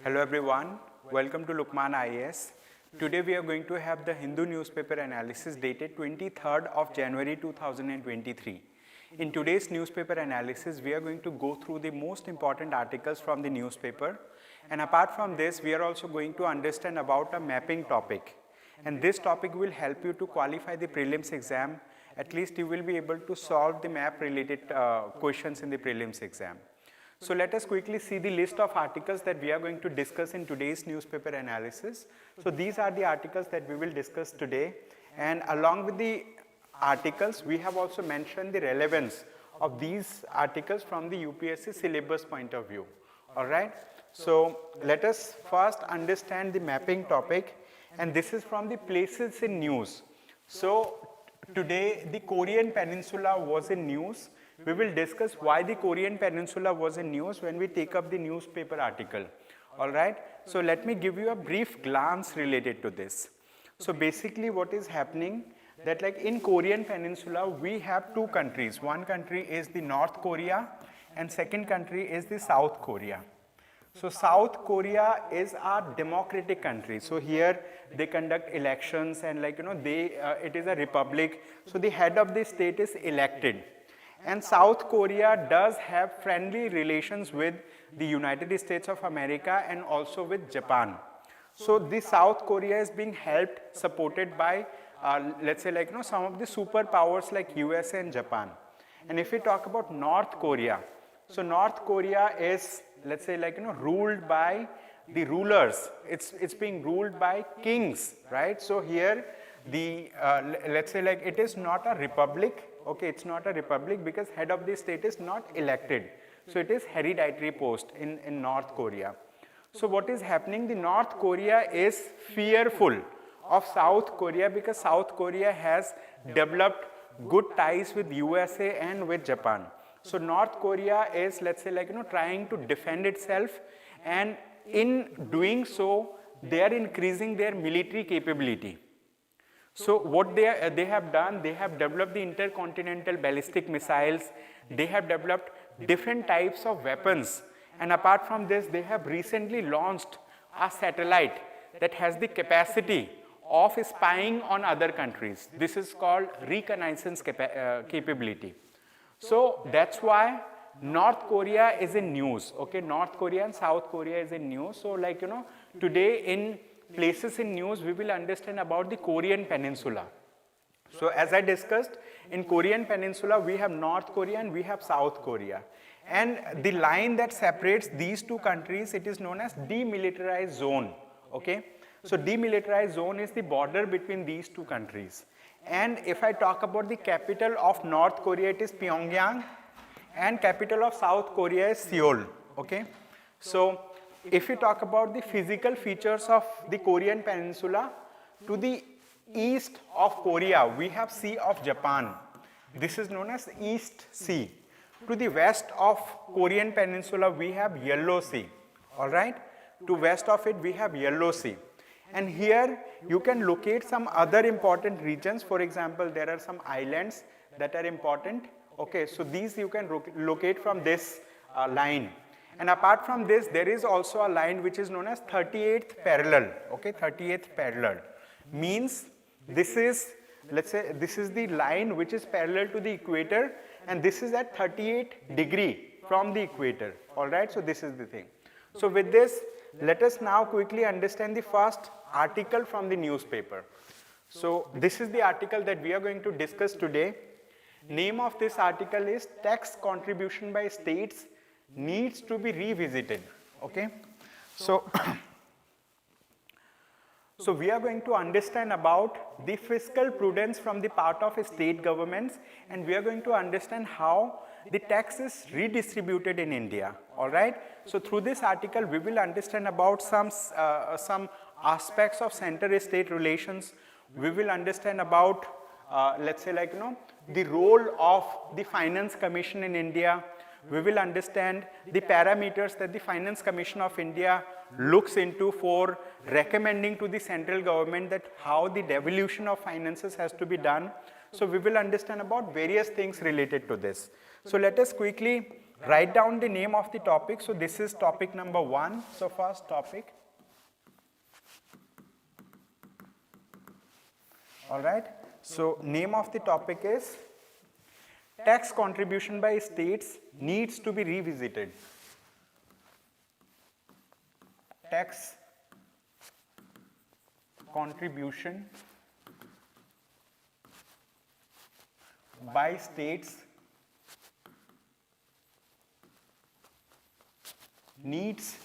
Hello everyone, welcome to Lukmaan IAS. Today we are going to have the Hindu newspaper analysis dated 23rd of January 2023. In today's newspaper analysis, we are going to go through the most important articles from the newspaper. And apart from this, we are also going to understand about a mapping topic. And this topic will help you to qualify the prelims exam. At least you will be able to solve the map related questions in the prelims exam. So let us quickly see the list of articles that we are going to discuss in today's newspaper analysis. So these are the articles that we will discuss today, and along with the articles we have also mentioned the relevance of these articles from the UPSC syllabus point of view. Alright, so let us first understand the mapping topic, and this is from the places in news. So today the Korean Peninsula was in news. We will discuss why the Korean Peninsula was in news when we take up the newspaper article. Alright, so let me give you a brief glance related to this. So basically what is happening, that like in Korean Peninsula we have two countries. One country is the North Korea and second country is the South Korea. So South Korea is a democratic country. So here they conduct elections and it is a republic. So the head of the state is elected. And South Korea does have friendly relations with the United States of America and also with Japan. So the South Korea is being helped, supported by some of the superpowers like USA and Japan. And if we talk about North Korea, so North Korea is ruled by the rulers. It's being ruled by kings, right? So here the it is not a republic. Okay, it's not a republic because head of the state is not elected. So it is hereditary post in North Korea. So what is happening? The North Korea is fearful of South Korea because South Korea has developed good ties with USA and with Japan. So North Korea is trying to defend itself, and in doing so they are increasing their military capability. So what they have done, they have developed the intercontinental ballistic missiles, they have developed different types of weapons, and apart from this they have recently launched a satellite that has the capacity of spying on other countries. This is called reconnaissance capability. So that's why North Korea is in news. Okay, North Korea and South Korea is in news. So today in places in news, we will understand about the Korean Peninsula. So as I discussed, in Korean Peninsula, we have North Korea and we have South Korea. And the line that separates these two countries, it is known as demilitarized zone. Okay, so demilitarized zone is the border between these two countries. And if I talk about the capital of North Korea, it is Pyongyang, and capital of South Korea is Seoul. Okay, so if we talk about the physical features of the Korean Peninsula, to the east of Korea, we have Sea of Japan. This is known as East Sea. To the west of Korean Peninsula, we have Yellow Sea. Alright? To west of it, we have Yellow Sea. And here, you can locate some other important regions. For example, there are some islands that are important. Okay, so these you can locate from this line. And apart from this, there is also a line which is known as 38th parallel. Okay, 38th parallel means this is, let's say, this is the line which is parallel to the equator, and this is at 38 degree from the equator. All right, so this is the thing. So with this, let us now quickly understand the first article from the newspaper. So this is the article that we are going to discuss today. Name of this article is Tax Contribution by States Needs to be Revisited. Okay, so we are going to understand about the fiscal prudence from the part of state governments, and we are going to understand how the tax is redistributed in India. All right, so through this article we will understand about some aspects of center-state relations. We will understand about the role of the Finance Commission in India. We will understand the parameters that the Finance Commission of India looks into for recommending to the central government that how the devolution of finances has to be done. So we will understand about various things related to this. So let us quickly write down the name of the topic. So this is topic number 1. So first topic. All right. So name of the topic is tax contribution by states needs to be revisited. Tax contribution by states needs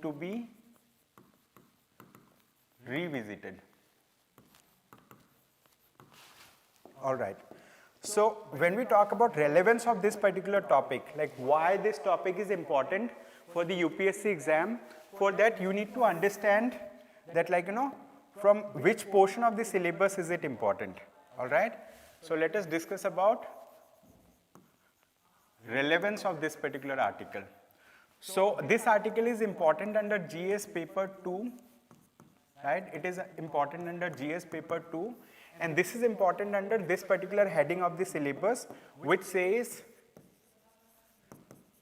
to be revisited. All right. So when we talk about relevance of this particular topic, like why this topic is important for the UPSC exam, for that you need to understand that, like, from which portion of the syllabus is it important. All right. So let us discuss about relevance of this particular article. So this article is important under GS paper 2, right? It is important under GS paper 2, and this is important under this particular heading of the syllabus, which says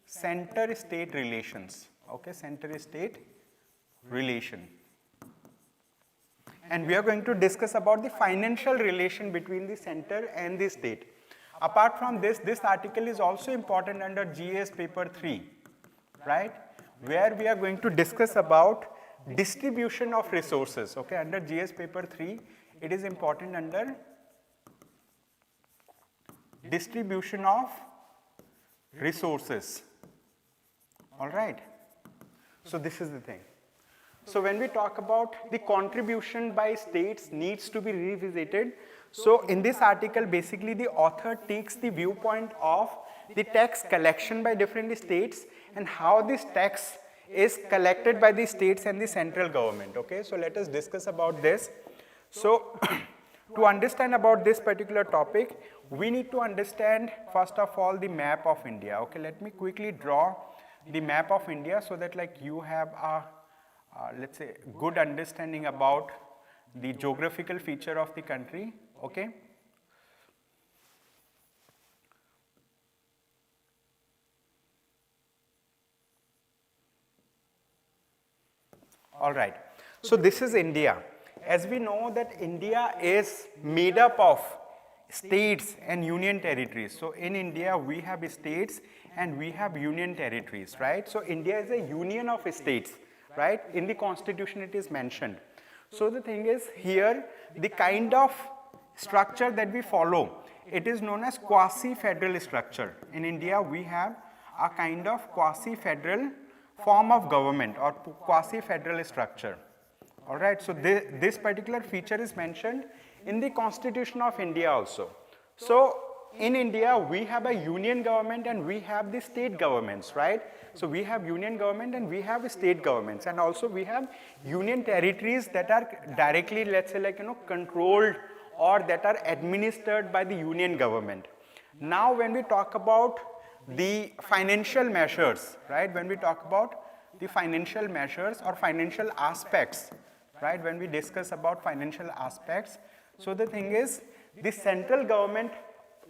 center-state relations. Okay, center-state relation. And we are going to discuss about the financial relation between the center and the state. Apart from this, this article is also important under GS paper 3, right? Where we are going to discuss about distribution of resources. Okay, under GS paper 3, it is important under distribution of resources. All right. So this is the thing. So when we talk about the contribution by states needs to be revisited, so in this article basically the author takes the viewpoint of the tax collection by different states and how this tax is collected by the states and the central government. Okay, so let us discuss about this. So to understand about this particular topic, we need to understand first of all the map of India. Okay, let me quickly draw the map of India so that, like, you have a let's say good understanding about the geographical feature of the country. Okay. All right. So this is India. As we know that India is made up of states and union territories. So in India we have states and we have union territories, right? So India is a union of states, right? In the constitution it is mentioned. So the thing is, here the kind of structure that we follow, it is known as quasi-federal structure. In India we have a kind of quasi-federal form of government or quasi-federal structure. All right, so this particular feature is mentioned in the Constitution of India also. So in India we have a union government and we have the state governments, right? So we have union government and we have state governments, and also we have union territories that are directly, let's say, like, controlled or that are administered by the union government. Now when we talk about the financial measures, right? When we talk about the financial measures or financial aspects, right? When we discuss about financial aspects, so the thing is, the central government,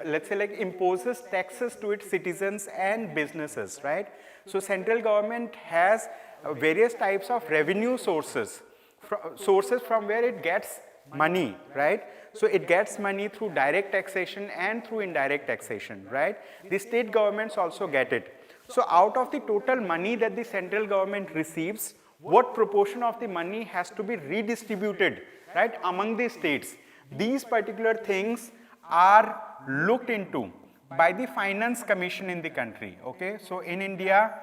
let's say, like, imposes taxes to its citizens and businesses, right? So central government has various types of revenue sources from where it gets money, right? So it gets money through direct taxation and through indirect taxation, right? The state governments also get it. So out of the total money that the central government receives, what proportion of the money has to be redistributed, right, among the states? These particular things are looked into by the Finance Commission in the country. Okay, so in India,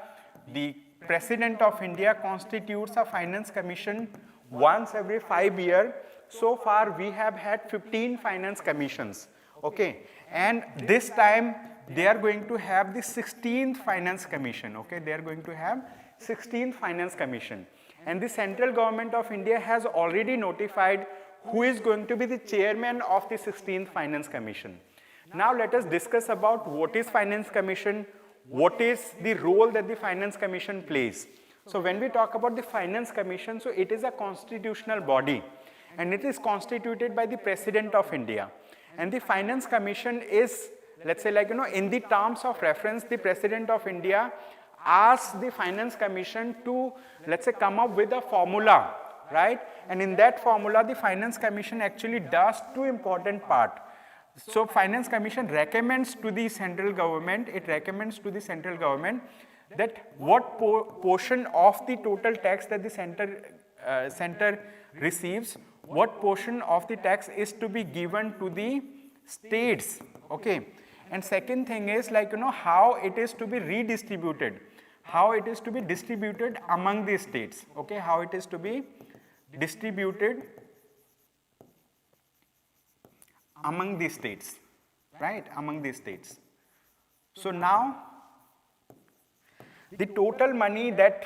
the President of India constitutes a Finance Commission once every 5 years. So far we have had 15 Finance Commissions. Okay, and this time they are going to have the 16th Finance Commission. Okay, they are going to have 16th Finance Commission, and the central government of India has already notified who is going to be the chairman of the 16th Finance Commission. Now let us discuss about what is Finance Commission, what is the role that the Finance Commission plays. So when we talk about the Finance Commission, so it is a constitutional body and it is constituted by the President of India, and the Finance Commission is, let's say like, in the terms of reference, the President of India asks the Finance Commission to, let's say, come up with a formula, right? And in that formula, the Finance Commission actually does two important parts. So Finance Commission recommends to the central government, that what portion of the total tax that the center receives, what portion of the tax is to be given to the states, okay? And second thing is like, how it is to be redistributed, how it is to be distributed among the states, okay? How it is to be distributed among the states, right? Among the states. So now, the total money that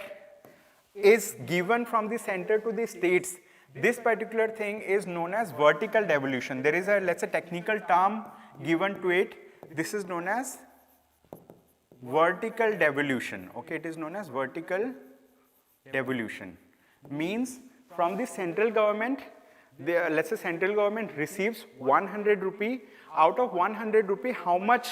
is given from the center to the states, this particular thing is known as vertical devolution. There is a, let's say, technical term given to it. This is known as vertical devolution, okay? It is known as vertical devolution. Means from the central government, let's say central government receives 100 rupee. Out of 100 rupee, how much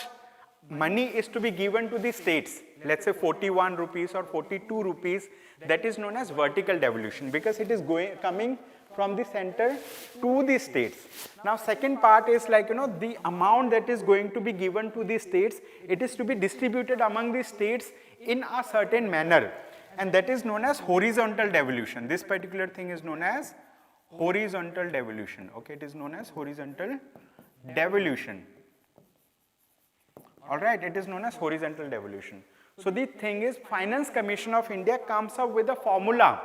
money is to be given to the states? Let's say 41 rupees or 42 rupees. That is known as vertical devolution, because it is coming from the center to the states. Now second part is like, the amount that is going to be given to the states, it is to be distributed among the states in a certain manner, and that is known as horizontal devolution. This particular thing is known as horizontal devolution, okay? It is known as horizontal devolution. All right, it is known as horizontal devolution. So the thing is, Finance Commission of India comes up with a formula,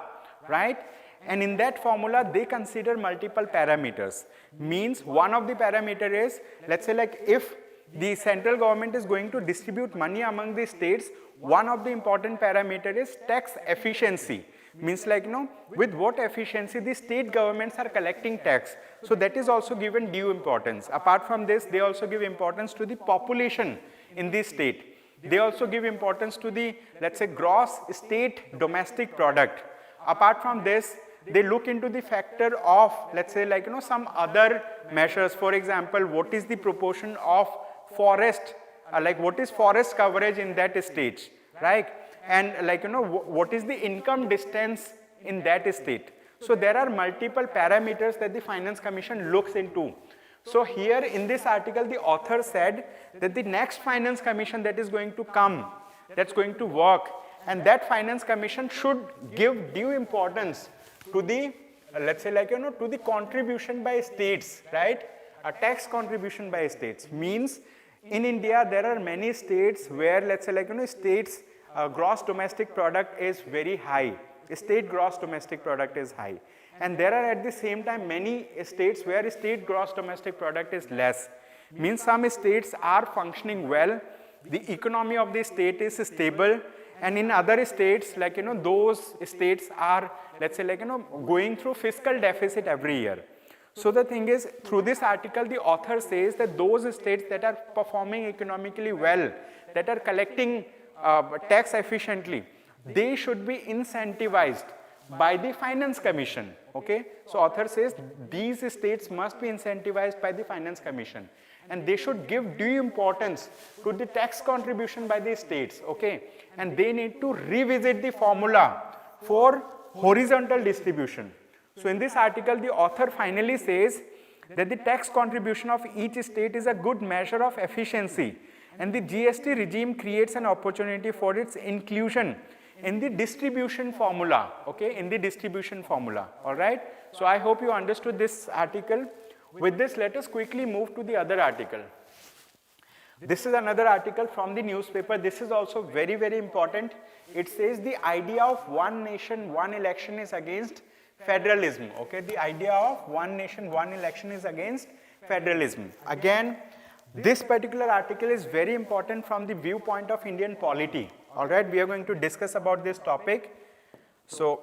right? And in that formula, they consider multiple parameters. Means one of the parameter is, let's say like, if the central government is going to distribute money among the states, one of the important parameter is tax efficiency. Means like, with what efficiency the state governments are collecting tax. So that is also given due importance. Apart from this, they also give importance to the population in the state. They also give importance to the, let's say, gross state domestic product. Apart from this, they look into the factor of, let's say like, some other measures. For example, what is the proportion of forest, like what is forest coverage in that state, right? And like, what is the income distance in that state. So there are multiple parameters that the Finance Commission looks into. So here in this article, the author said that the next Finance Commission that is going to come, that's going to work, and that Finance Commission should give due importance to the, let's say like, to the contribution by states, right? A tax contribution by states. Means in India, there are many states where, let's say like, states gross domestic product is very high. State gross domestic product is high. And there are at the same time many states where state gross domestic product is less. Means some states are functioning well, the economy of the state is stable, and in other states, like, those states are, let's say like, going through fiscal deficit every year. So the thing is, through this article, the author says that those states that are performing economically well, that are collecting tax efficiently, they should be incentivized by the Finance Commission, okay? So author says these states must be incentivized by the Finance Commission, and they should give due importance to the tax contribution by the states, okay? And they need to revisit the formula for horizontal distribution. So in this article, the author finally says that the tax contribution of each state is a good measure of efficiency, and the GST regime creates an opportunity for its inclusion in the distribution formula, okay, in the distribution formula, all right? So I hope you understood this article. With this, let us quickly move to the other article. This is another article from the newspaper. This is also very, very important. It says the idea of one nation, one election is against federalism, okay? The idea of one nation, one election is against federalism. Again, this particular article is very important from the viewpoint of Indian polity. All right, we are going to discuss about this topic. So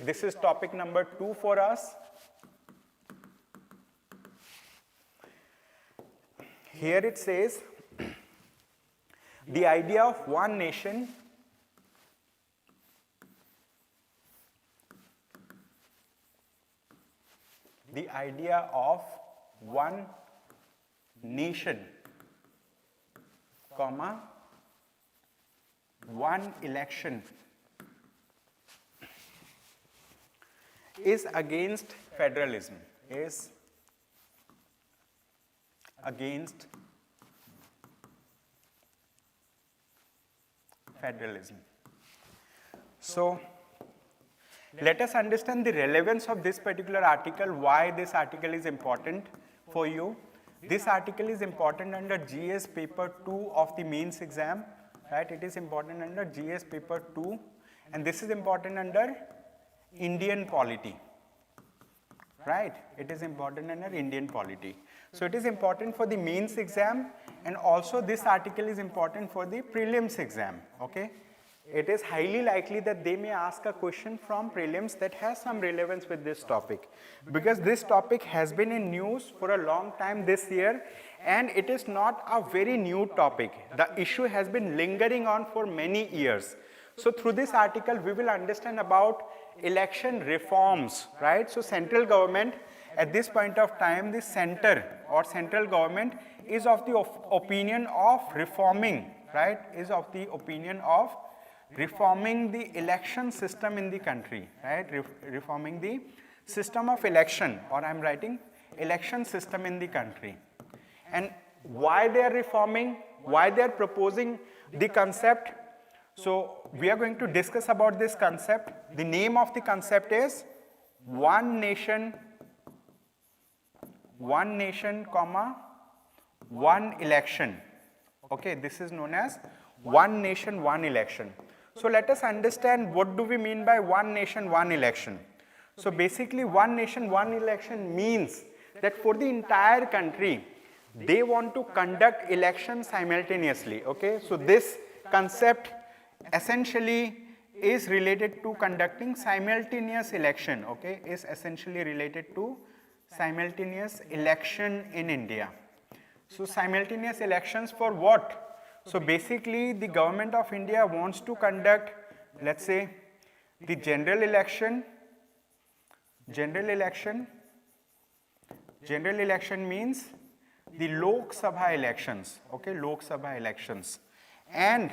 this is topic number 2 for us. Here it says the idea of one nation comma, one election is against federalism, is against federalism. So let us understand the relevance of this particular article, why this article is important for you. This article is important under GS paper 2 of the mains exam, right? It is important under GS paper 2, and this is important under Indian polity, right? It is important under Indian polity. So it is important for the mains exam, and also this article is important for the prelims exam, okay? It is highly likely that they may ask a question from prelims that has some relevance with this topic, because this topic has been in news for a long time this year, and it is not a very new topic. The issue has been lingering on for many years. So through this article, we will understand about election reforms, right? So central government, at this point of time, the center or central government is of the opinion of reforming, right? Is of the opinion of reforming the election system in the country, right? Reforming the system of election, or I am writing election system in the country. And why they are reforming, why they are proposing the concept. So we are going to discuss about this concept. The name of the concept is one nation, comma, one election. Okay, this is known as one nation, one election. So let us understand what do we mean by one nation, one election. So basically one nation, one election means that for the entire country, they want to conduct elections simultaneously, okay. So this concept essentially is related to conducting simultaneous election, okay, is essentially related to simultaneous election in India. So simultaneous elections for what? So basically the government of India wants to conduct, let's say, the general election means the Lok Sabha elections, okay, Lok Sabha elections, and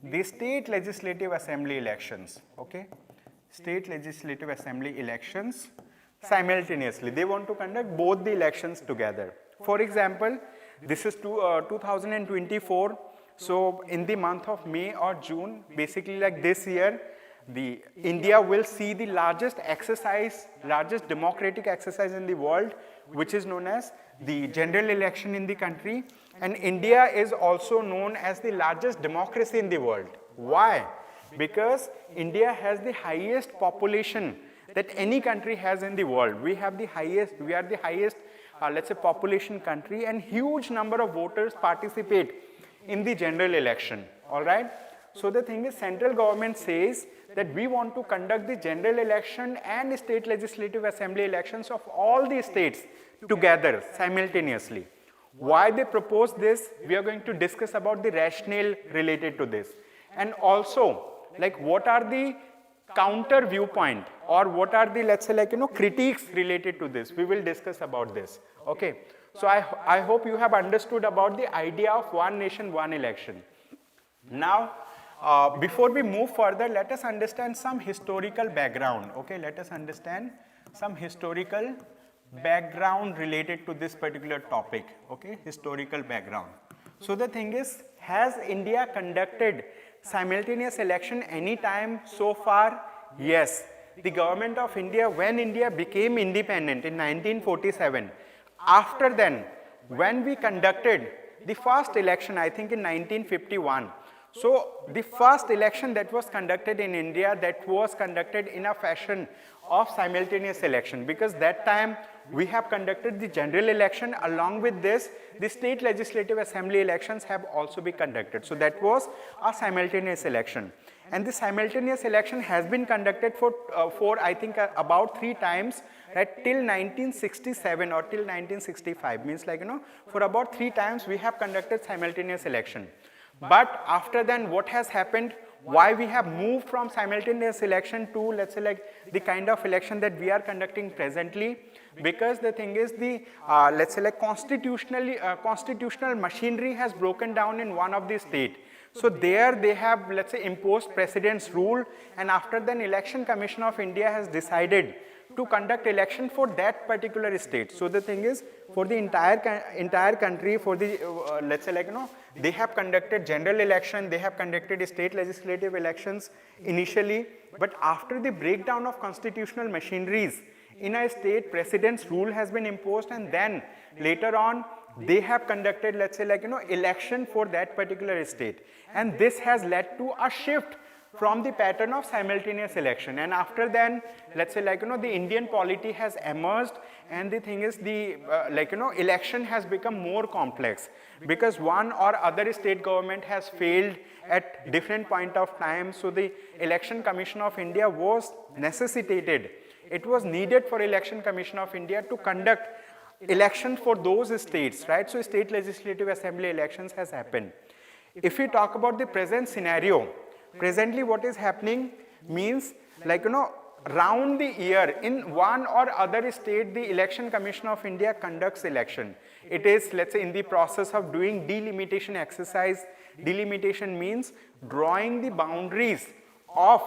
the state legislative assembly elections, okay, state legislative assembly elections simultaneously. They want to conduct both the elections together. For example, this is 2024, so in the month of May or June, basically like this year, India will see the largest democratic exercise in the world, which is known as the general election in the country. And India is also known as the largest democracy in the world. Why? Because India has the highest population that any country has in the world. We are the highest, let's say, population country, and huge number of voters participate in the general election, all right. So the thing is, central government says that we want to conduct the general election and state legislative assembly elections of all the states together simultaneously. Why they propose this, we are going to discuss about the rationale related to this, and also like what are the counter viewpoint, or what are the, let's say, like, critiques related to this. We will discuss about this, okay. So I hope you have understood about the idea of one nation, one election. Now before we move further, let us understand some historical background, okay. Let us understand some historical background related to this particular topic, okay, historical background. So the thing is, has India conducted simultaneous election any time so far? Yes. The government of India, when India became independent in 1947, after then, when we conducted the first election, I think in 1951, so the first election that was conducted in India, that was conducted in a fashion of simultaneous election, because that time we have conducted the general election. Along with this, the state legislative assembly elections have also been conducted. So that was a simultaneous election, and the simultaneous election has been conducted for I think about 3 times, right, till 1967 or till 1965, means like, for about 3 times we have conducted simultaneous election. But after then, what has happened? Why we have moved from simultaneous election to, let's say, like the kind of election that we are conducting presently? because the thing is the let's say like constitutional machinery has broken down in one of the state. So there they have, let's say, imposed president's rule, and after then Election Commission of India has decided to conduct election for that particular state. So the thing is, for the entire country, for the let's say like they have conducted general election, they have conducted state legislative elections initially, but after the breakdown of constitutional machineries in a state, president's rule has been imposed, and then later on they have conducted, let's say like election for that particular state, and this has led to a shift from the pattern of simultaneous election. And after then, let's say like the Indian polity has emerged, and the thing is the election has become more complex, because one or other state government has failed at different point of time. So the Election Commission of India was necessitated, it was needed for Election Commission of India to conduct election for those states, right? So state legislative assembly elections has happened. If we talk about the present scenario, presently what is happening means like round the year in one or other state, the Election Commission of India conducts election. It is, let's say, in the process of doing delimitation exercise. Delimitation means drawing the boundaries of,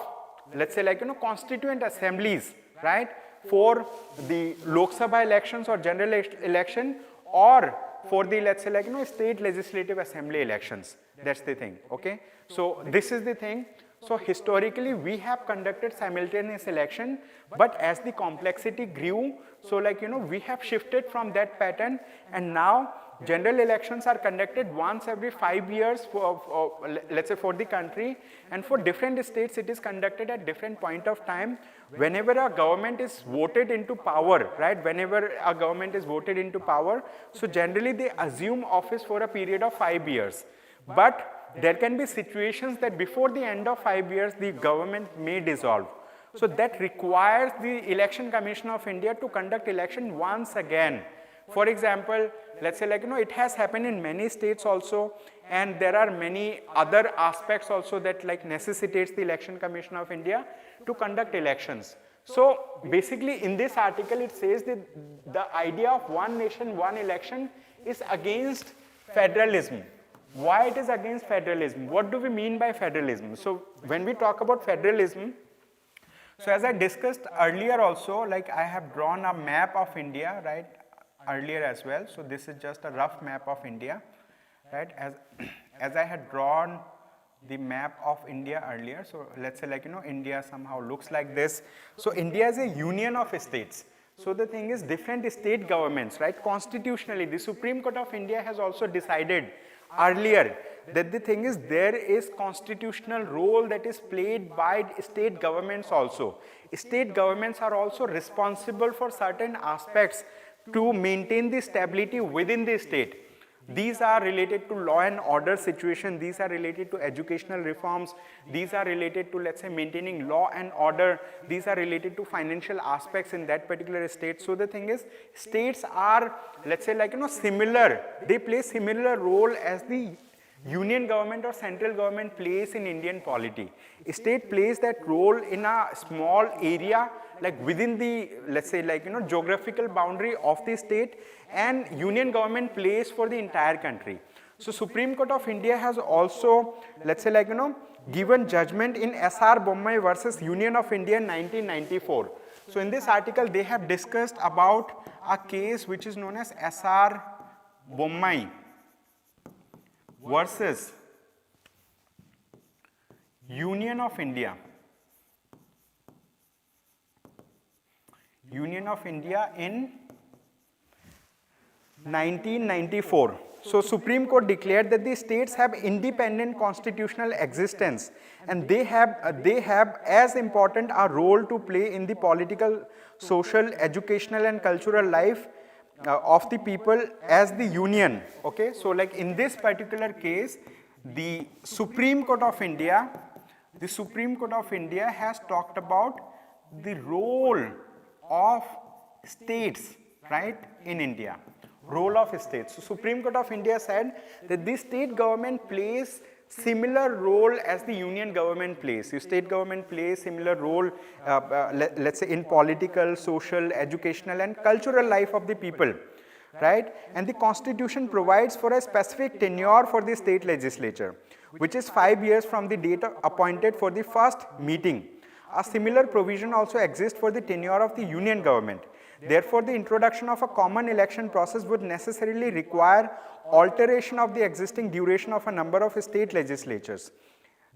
let's say like constituent assemblies, right, for the Lok Sabha elections or general election, or for the, let's say like state legislative assembly elections. That's the thing. Okay, so this is the thing. So historically we have conducted simultaneous election, but as the complexity grew, so like we have shifted from that pattern, and now general elections are conducted once every 5 years for let's say for the country, and for different states it is conducted at different point of time. Whenever a government is voted into power, right, whenever a government is voted into power, so generally they assume office for a period of 5 years. But there can be situations that before the end of 5 years the government may dissolve. So that requires the Election Commission of India to conduct election once again. For example, let's say like it has happened in many states also, and there are many other aspects also that like necessitates the Election Commission of India to conduct elections. So basically in this article it says that the idea of one nation, one election is against federalism. Why it is against federalism? What do we mean by federalism? So when we talk about federalism, so as I discussed earlier also, like I have drawn a map of India, right, earlier as well. So this is just a rough map of India, right, as I had drawn the map of India earlier. So let's say like India somehow looks like this. So India is a union of states. So the thing is, different state governments, right, constitutionally the Supreme Court of India has also decided earlier that the thing is there is constitutional role that is played by state governments also. State governments are also responsible for certain aspects to maintain the stability within the state. These are related to law and order situation, these are related to educational reforms, these are related to, let's say, maintaining law and order, these are related to financial aspects in that particular state. So the thing is, states are, let's say like similar, they play similar role as the union government or central government plays in Indian polity. State plays that role in a small area, like within the, let's say like geographical boundary of the state, and union government plays for the entire country. So Supreme Court of India has also, let's say like given judgment in SR Bommai versus Union of India in 1994. So in this article they have discussed about a case which is known as SR Bommai versus Union of India. Union of India in 1994. So Supreme Court declared that the states have independent constitutional existence, and they have as important a role to play in the political, social, educational and cultural life of the people as the union. Okay, so like in this particular case, the Supreme Court of India has talked about the role of states, right, in India. Role of states. So Supreme Court of India said that the state government plays similar role as the union government plays. The state government plays similar role, let's say in political, social, educational and cultural life of the people, right? And the constitution provides for a specific tenure for the state legislature, which is 5 years from the date appointed for the first meeting. A similar provision also exists for the tenure of the union government. Therefore, the introduction of a common election process would necessarily require alteration of the existing duration of a number of state legislatures.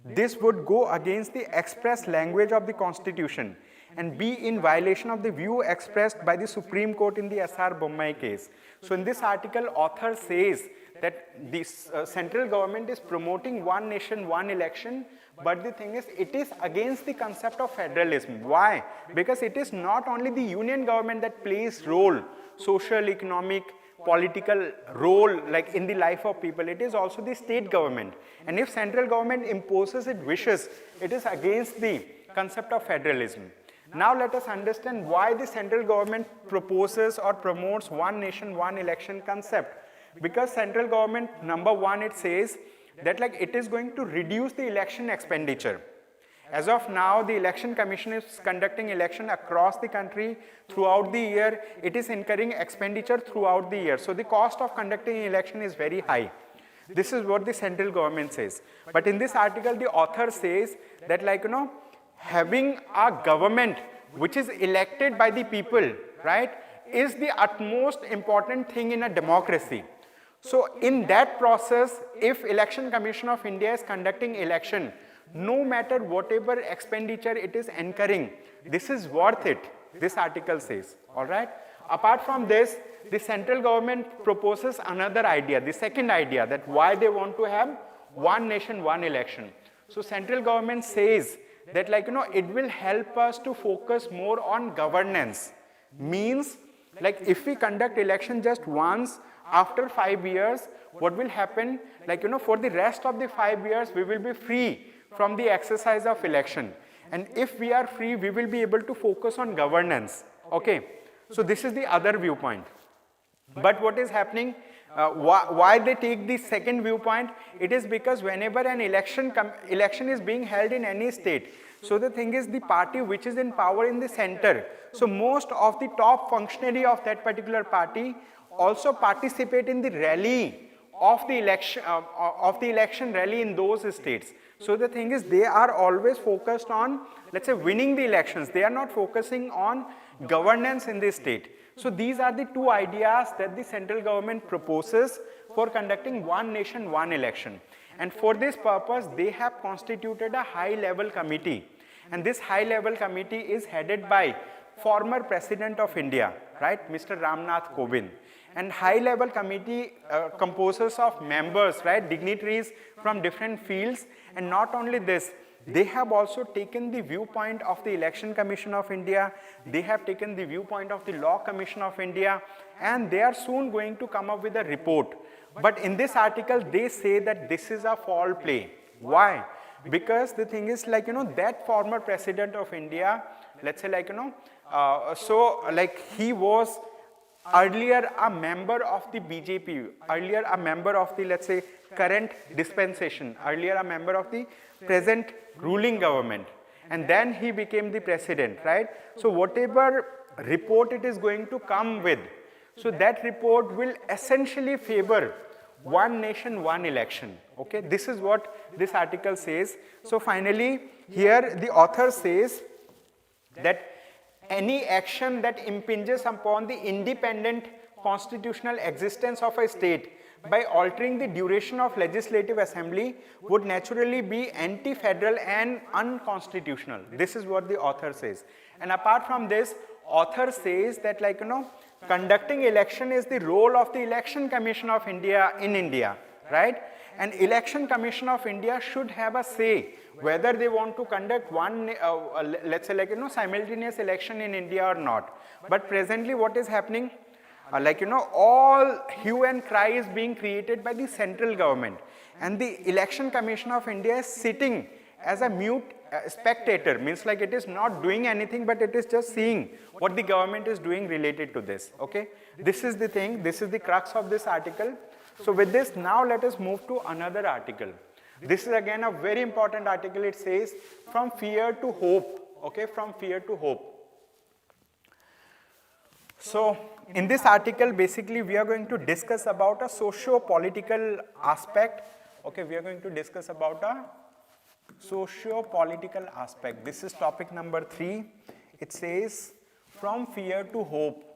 This would go against the express language of the constitution and be in violation of the view expressed by the Supreme Court in the S.R. Bommai case. So in this article, author says that the central government is promoting one nation, one election, but the thing is, it is against the concept of federalism. Why? Because it is not only the union government that plays role, social, economic, political role like in the life of people, it is also the state government. And if central government imposes its wishes, it is against the concept of federalism. Now let us understand why the central government proposes or promotes one nation, one election concept. Because central government, number one, it says that like it is going to reduce the election expenditure. As of now, the election commission is conducting election across the country throughout the year. It is incurring expenditure throughout the year. So the cost of conducting election is very high. This is what the central government says. But in this article, the author says that like, having a government which is elected by the people, right, is the utmost important thing in a democracy. So in that process, if Election Commission of India is conducting election, no matter whatever expenditure it is incurring, this is worth it, this article says, all right. Apart from this, the central government proposes another idea, the second idea, that why they want to have one nation, one election. So central government says that like, it will help us to focus more on governance. Means like if we conduct election just once, after 5 years, what will happen, like, for the rest of the 5 years, we will be free from the exercise of election. And if we are free, we will be able to focus on governance, okay. So this is the other viewpoint. But what is happening, why they take the second viewpoint, it is because whenever an election is being held in any state, so the thing is the party which is in power in the center, so most of the top functionary of that particular party also participate in the rally of the election rally in those states. So the thing is they are always focused on, let's say, winning the elections. They are not focusing on governance in the state. So these are the two ideas that the central government proposes for conducting one nation, one election. And for this purpose, they have constituted a high-level committee. And this high-level committee is headed by former President of India, right, Mr. Ramnath Kovind. And high-level committee composes of members, right, dignitaries from different fields. And not only this, they have also taken the viewpoint of the Election Commission of India, they have taken the viewpoint of the Law Commission of India, and they are soon going to come up with a report. But in this article, they say that this is a foul play. Why? Because the thing is like, that former President of India, let's say like, so like he was earlier a member of the BJP, earlier a member of the, let's say, current dispensation, earlier a member of the present ruling government, and then he became the president, right? So whatever report it is going to come with, so that report will essentially favor one nation, one election, okay? This is what this article says. So finally, here the author says that any action that impinges upon the independent constitutional existence of a state by altering the duration of legislative assembly would naturally be anti-federal and unconstitutional. This is what the author says. And apart from this, author says that like, conducting election is the role of the Election Commission of India in India, right? And Election Commission of India should have a say whether they want to conduct one, let's say like, simultaneous election in India or not. But presently what is happening, all hue and cry is being created by the central government. And the Election Commission of India is sitting as a mute spectator, means like it is not doing anything, but it is just seeing what the government is doing related to this, okay? This is the thing, this is the crux of this article. So with this, now let us move to another article. This is again a very important article. It says from fear to hope, okay, from fear to hope. So in this article, basically we are going to discuss about a socio-political aspect, okay, we are going to discuss about a socio-political aspect. This is topic number 3. It says from fear to hope.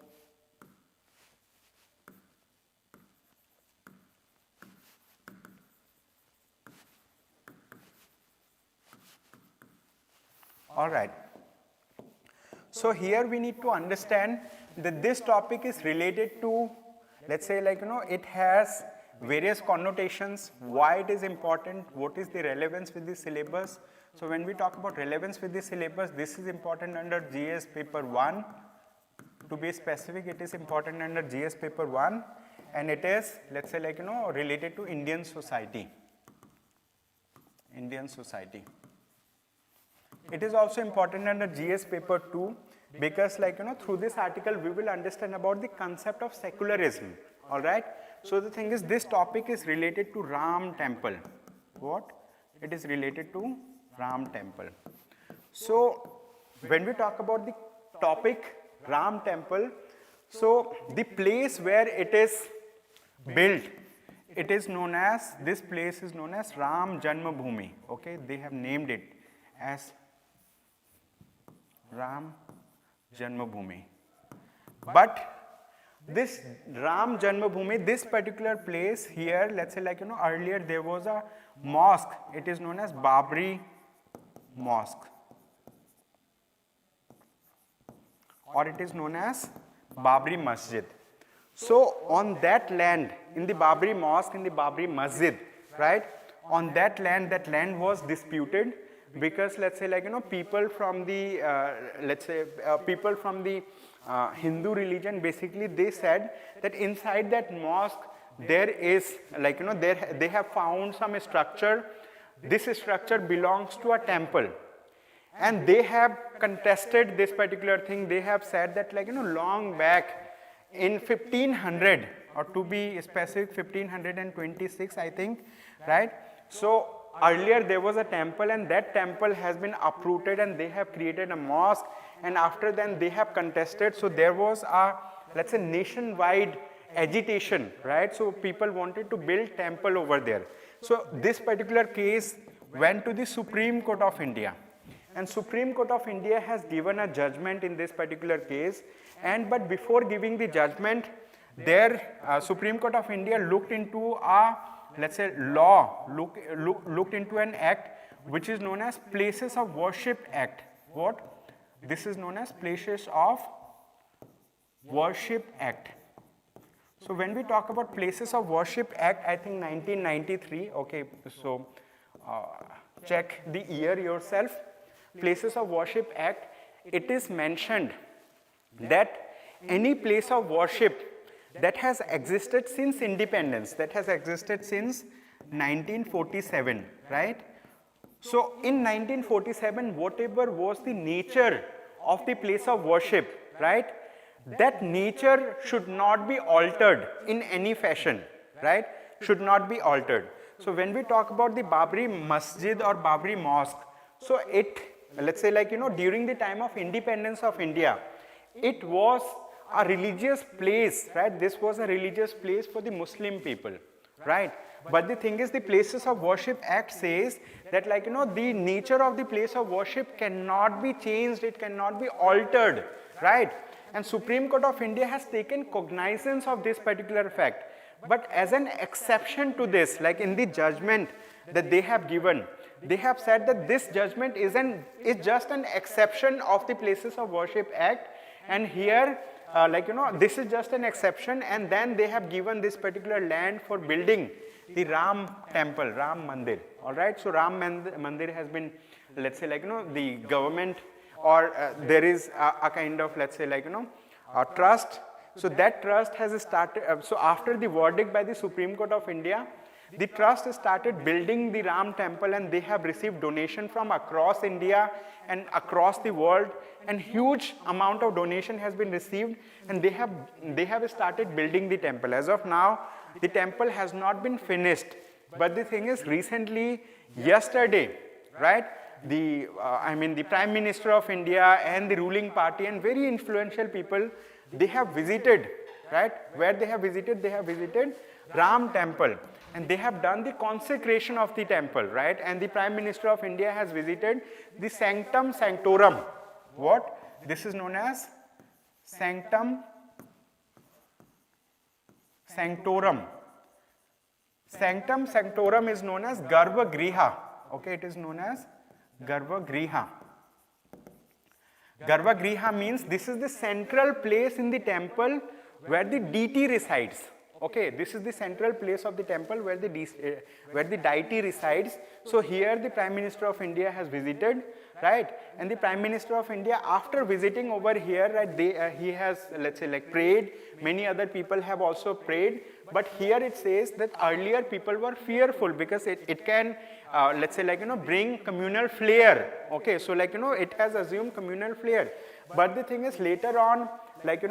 All right. So here we need to understand that this topic is related to, let's say, like, it has various connotations, why it is important, what is the relevance with the syllabus. So when we talk about relevance with the syllabus, this is important under GS paper 1. To be specific, it is important under GS paper 1, and it is, let's say, like, related to Indian society. Indian society. It is also important under GS paper 2 because, like, through this article we will understand about the concept of secularism. All right. So the thing is, this topic is related to Ram temple. What? It is related to Ram temple. So when we talk about the topic Ram temple, so the place where it is built, it is known as, this place is known as Ram Janmabhoomi. Okay, they have named it as Ram Janmabhoomi. But this Ram Janmabhoomi, this particular place here, let's say, like, earlier there was a mosque. It is known as Babri Mosque, or it is known as Babri Masjid. So on that land, in the Babri Mosque, in the Babri Masjid, right, on that land was disputed because, let's say, like, people from the, people from the Hindu religion, basically they said that inside that mosque there is, like, they have found some structure. This structure belongs to a temple, and they have contested this particular thing. They have said that, like, long back in 1500, or to be specific 1526, I think, right? So earlier there was a temple, and that temple has been uprooted and they have created a mosque, and after then they have contested. So there was a, let's say, nationwide agitation, right? So people wanted to build temple over there. So this particular case went to the Supreme Court of India, and Supreme Court of India has given a judgment in this particular case. And but before giving the judgment, their Supreme Court of India looked into a, let's say, law, looked into an act which is known as Places of Worship Act. What? This is known as Places of Worship Act. So when we talk about Places of Worship Act, I think 1993, okay, so check the year yourself. Places of Worship Act, it is mentioned that any place of worship that has existed since independence, that has existed since 1947, right? So in 1947, whatever was the nature of the place of worship, right, that nature should not be altered in any fashion, right, should not be altered. So when we talk about the Babri Masjid or Babri Mosque, so it, let's say, like, during the time of independence of India, it was a religious place, right? This was a religious place for the Muslim people, right? But the thing is, the Places of Worship Act says that, like, the nature of the place of worship cannot be changed, it cannot be altered, right? And Supreme Court of India has taken cognizance of this particular fact. But as an exception to this, like in the judgment that they have given, they have said that this judgment is just an exception of the Places of Worship Act, and here, this is just an exception, and then they have given this particular land for building the Ram temple, Ram Mandir. All right, so Ram Mandir has been, let's say, like, the government, or there is a kind of, let's say, like, a trust. So that trust has started, so after the verdict by the Supreme Court of India, the trust started building the Ram temple, and they have received donation from across India and across the world, and huge amount of donation has been received, and they have started building the temple. As of now, the temple has not been finished, But the thing is, recently, yesterday, right, the Prime Minister of India and the ruling party and very influential people, they have visited, right, where they have visited Ram temple, and they have done the consecration of the temple, right, and the Prime Minister of India has visited the Sanctum Sanctorum. What? This is known as Sanctum Sanctorum. Sanctum Sanctorum is known as Garbha Griha. Okay, it is known as Garbha Griha. Garbha Griha means this is the central place in the temple where the deity resides. Okay, this is the central place of the temple where the deity resides. So here the Prime Minister of India has visited, right? And the Prime Minister of India, after visiting over here, right, he has, let's say, like prayed. Many other people have also prayed. But here it says that earlier people were fearful because it can, let's say, like, bring communal flair. Okay, so like, it has assumed communal flair. But the thing is, later on, like,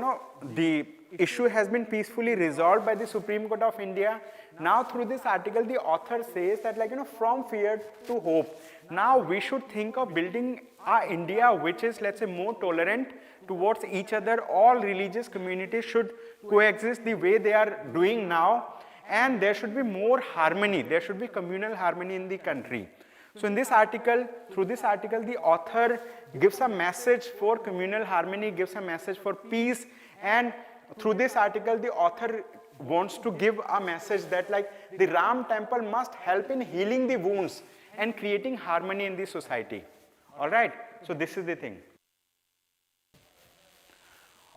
the issue has been peacefully resolved by the Supreme Court of India. Now through this article, the author says that, like, from fear to hope. Now we should think of building a India which is, let's say, more tolerant towards each other. All religious communities should coexist the way they are doing now, and there should be more harmony. There should be communal harmony in the country. So in this article, through this article, the author gives a message for communal harmony, gives a message for peace, and through this article, the author wants to give a message that, like, the Ram temple must help in healing the wounds and creating harmony in the society. All right, so this is the thing.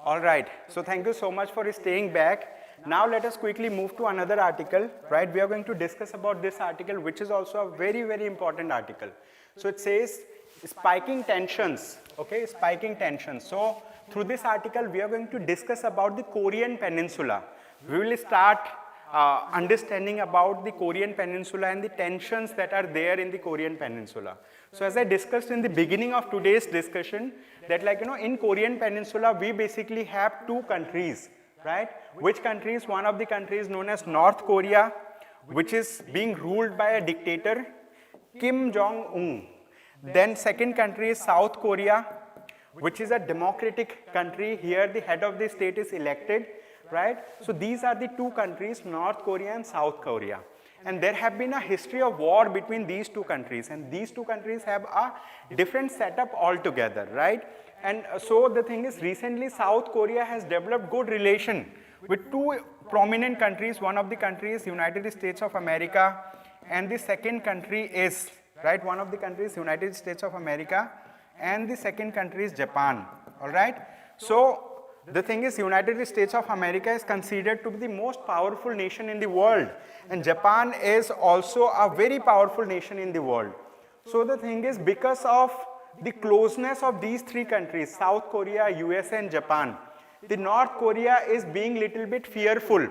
All right, so thank you so much for staying back. Now let us quickly move to another article, right? We are going to discuss about this article, which is also a very, very important article. So it says spiking tensions, okay, spiking tensions. So through this article, we are going to discuss about the Korean Peninsula. We will start understanding about the Korean Peninsula and the tensions that are there in the Korean Peninsula. So as I discussed in the beginning of today's discussion, that, like, in Korean Peninsula, we basically have two countries, right? Which countries? One of the countries known as North Korea, which is being ruled by a dictator, Kim Jong-un. Then second country is South Korea, which is a democratic country. Here the head of the state is elected, right? So these are the two countries, North Korea and South Korea. And there have been a history of war between these two countries, and these two countries have a different setup altogether, right? And so the thing is, recently South Korea has developed good relation with two prominent countries. One of the countries, United States of America, and the second country is, right, one of the countries, United States of America, and the second country is Japan. All right. So the thing is, United States of America is considered to be the most powerful nation in the world, and Japan is also a very powerful nation in the world. So the thing is, because of the closeness of these three countries, South Korea, USA and Japan, the North Korea is being little bit fearful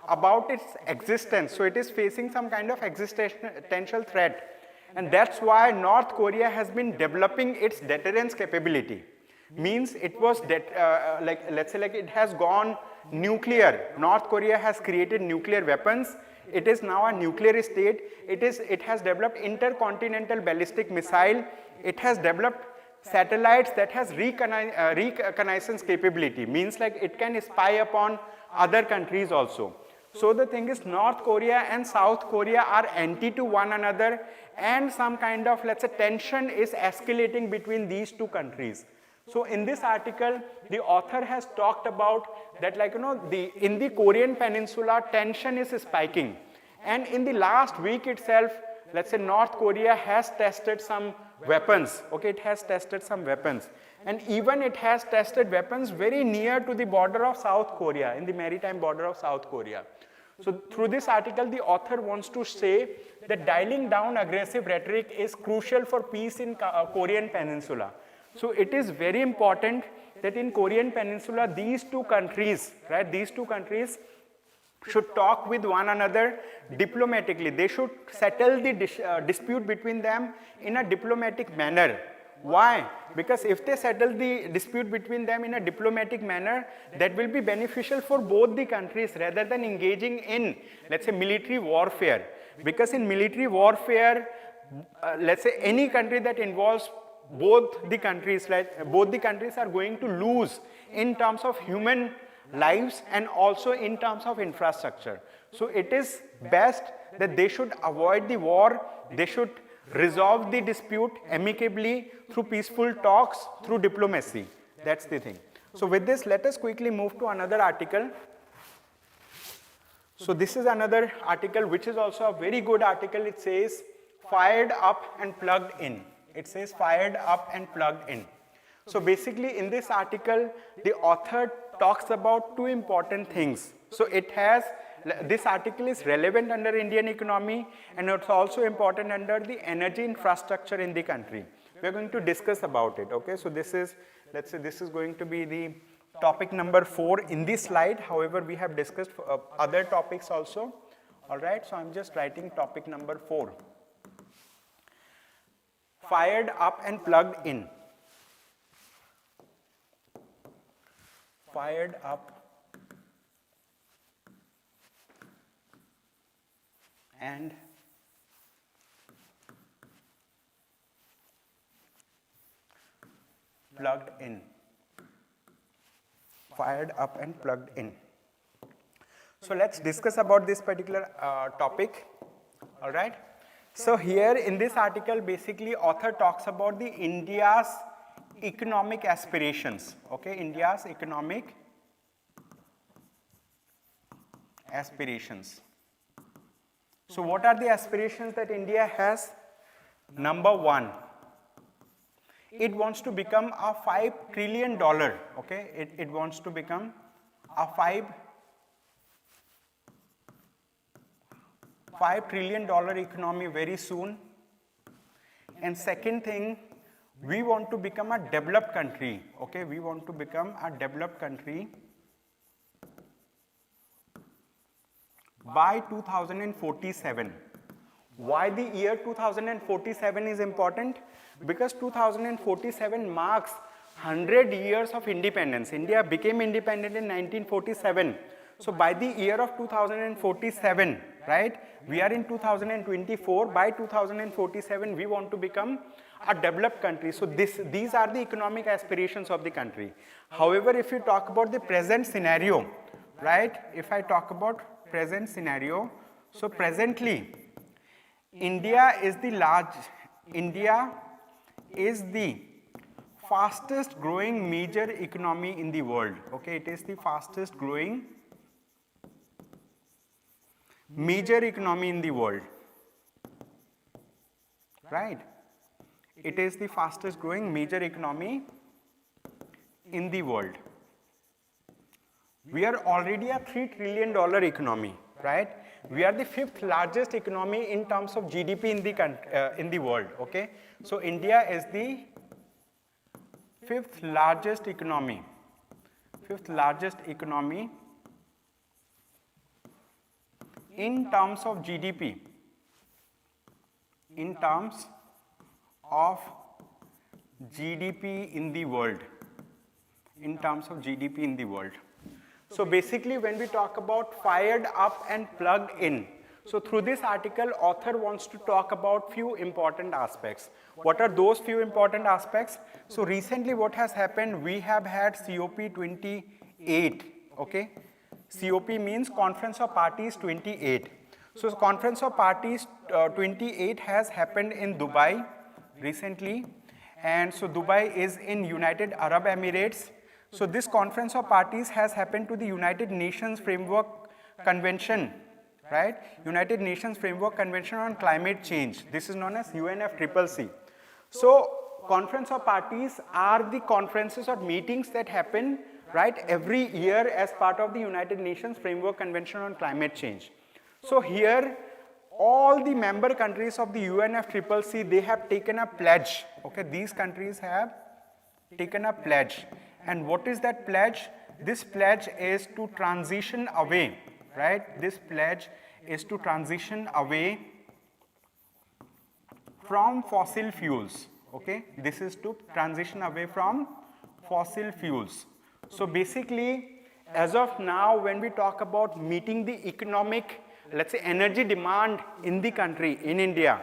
about its existence. So it is facing some kind of existential threat, and that's why North Korea has been developing its deterrence capability. Means it was like, let's say, like, it has gone nuclear. North Korea has created nuclear weapons. It is now a nuclear state. It has developed intercontinental ballistic missile. It has developed satellites that has reconnaissance capability. Means, like, it can spy upon other countries also. So the thing is, North Korea and South Korea are anti to one another, and some kind of, let's say, tension is escalating between these two countries. So in this article, the author has talked about that, like, in the Korean Peninsula, tension is spiking. And in the last week itself, let's say, North Korea has tested some weapons. Okay, it has tested some weapons. And even it has tested weapons very near to the border of South Korea, in the maritime border of South Korea. So through this article, the author wants to say that dialing down aggressive rhetoric is crucial for peace in Korean Peninsula. So it is very important that in Korean Peninsula, these two countries, right, these two countries should talk with one another diplomatically. They should settle the dispute between them in a diplomatic manner. Why? Because if they settle the dispute between them in a diplomatic manner, that will be beneficial for both the countries rather than engaging in, let's say, military warfare. Because in military warfare, let's say any country that involves both the countries, like both the countries are going to lose in terms of human lives and also in terms of infrastructure. So it is best that they should avoid the war, they should resolve the dispute amicably through peaceful talks, through diplomacy. That's the thing. So with this, let us quickly move to another article. So this is another article which is also a very good article. It says fired up and plugged in. It says fired up and plugged in. So basically in this article, the author talks about two important things. So it has, this article is relevant under Indian economy and it's also important under the energy infrastructure in the country. We are going to discuss about it, okay? So this is, let's say this is going to be the topic number 4 in this slide. However, we have discussed other topics also. All right, so I'm just writing topic number 4. Fired up and plugged in. Fired up and plugged in. Fired up and plugged in. So let's discuss about this particular topic. All right. So here in this article, basically author talks about the India's economic aspirations. Okay, India's economic aspirations. So what are the aspirations that India has? Number 1, it wants to become a $5 trillion, okay, it wants to become a $5 trillion economy very soon. And second thing, we want to become a developed country, okay, we want to become a developed country by 2047. Why the year 2047 is important? Because 2047 marks 100 years of independence. India became independent in 1947. So by the year of 2047, right, we are in 2024, by 2047 we want to become a developed country. So these are the economic aspirations of the country. However, if you talk about the present scenario, right, if I talk about present scenario, so presently India is the fastest growing major economy in the world. Okay, it is the fastest growing major economy in the world. Right? It is the fastest growing major economy in the world. We are already a $3 trillion economy, right? We are the 5th largest economy in terms of GDP in the world, okay? So India is the 5th largest economy in terms of GDP, in terms of GDP in the world, So basically when we talk about fired up and plugged in, so through this article, author wants to talk about few important aspects. What are those few important aspects? So recently what has happened, we have had COP28, okay? COP means Conference of Parties 28. So Conference of Parties 28 has happened in Dubai recently, and so Dubai is in United Arab Emirates. So this Conference of Parties has happened to the United Nations Framework Convention, right? United Nations Framework Convention on Climate Change. This is known as UNFCCC. So Conference of Parties are the conferences or meetings that happen, right, every year as part of the United Nations Framework Convention on Climate Change. So here all the member countries of the UNFCCC, they have taken a pledge, okay? These countries have taken a pledge. And what is that pledge? This pledge is to transition away, right? This pledge is to transition away from fossil fuels, okay? This is to transition away from fossil fuels. So basically, as of now, when we talk about meeting the economic, let's say, energy demand in the country, in India.